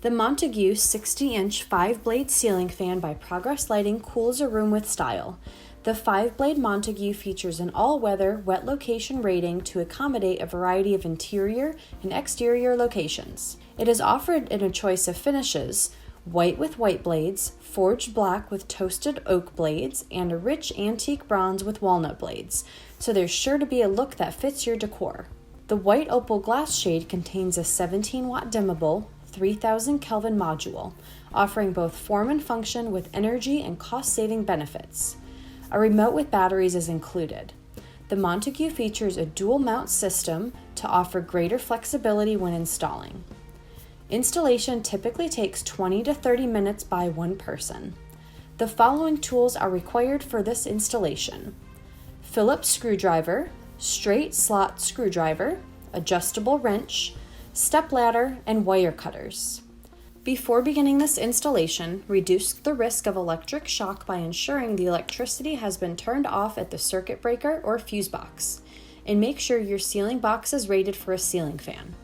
The Montague 60-inch 5-blade ceiling fan by Progress Lighting cools a room with style. The 5-blade Montague features an all-weather, wet location rating to accommodate a variety of interior and exterior locations. It is offered in a choice of finishes: white with white blades, forged black with toasted oak blades, and a rich antique bronze with walnut blades, so there's sure to be a look that fits your decor. The white opal glass shade contains a 17-watt dimmable, 3000 Kelvin module, offering both form and function with energy and cost-saving benefits. A remote with batteries is included. The Montague features a dual mount system to offer greater flexibility when installing. Installation typically takes 20 to 30 minutes by one person. The following tools are required for this installation: Phillips screwdriver, straight slot screwdriver, adjustable wrench, stepladder, and wire cutters. Before beginning this installation, reduce the risk of electric shock by ensuring the electricity has been turned off at the circuit breaker or fuse box, and make sure your ceiling box is rated for a ceiling fan.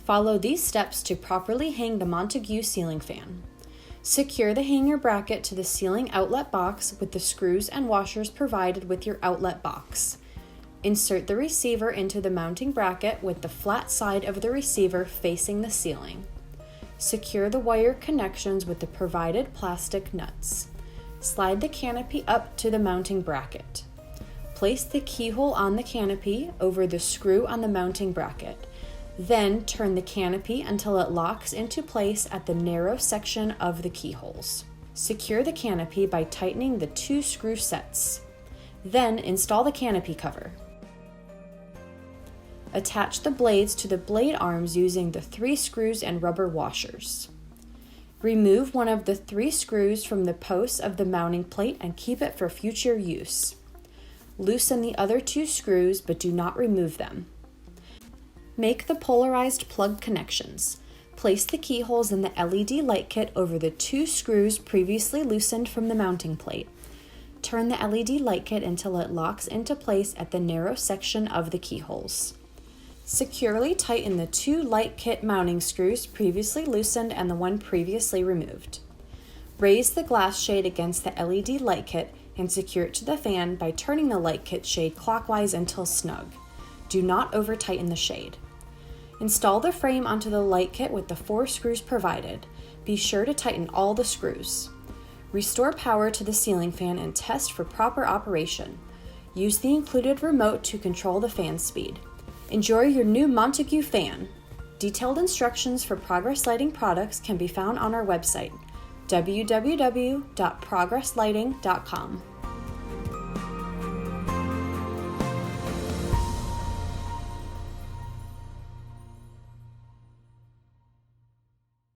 Follow these steps to properly hang the Montague ceiling fan. Secure the hanger bracket to the ceiling outlet box with the screws and washers provided with your outlet box. Insert the receiver into the mounting bracket with the flat side of the receiver facing the ceiling. Secure the wire connections with the provided plastic nuts. Slide the canopy up to the mounting bracket. Place the keyhole on the canopy over the screw on the mounting bracket. Then turn the canopy until it locks into place at the narrow section of the keyholes. Secure the canopy by tightening the 2 screw sets. Then install the canopy cover. Attach the blades to the blade arms using the 3 screws and rubber washers. Remove one of the 3 screws from the posts of the mounting plate and keep it for future use. Loosen the other 2 screws, but do not remove them. Make the polarized plug connections. Place the keyholes in the LED light kit over the 2 screws previously loosened from the mounting plate. Turn the LED light kit until it locks into place at the narrow section of the keyholes. Securely tighten the 2 light kit mounting screws previously loosened and the one previously removed. Raise the glass shade against the LED light kit and secure it to the fan by turning the light kit shade clockwise until snug. Do not over-tighten the shade. Install the frame onto the light kit with the 4 screws provided. Be sure to tighten all the screws. Restore power to the ceiling fan and test for proper operation. Use the included remote to control the fan speed. Enjoy your new Montague fan. Detailed instructions for Progress Lighting products can be found on our website, www.progresslighting.com.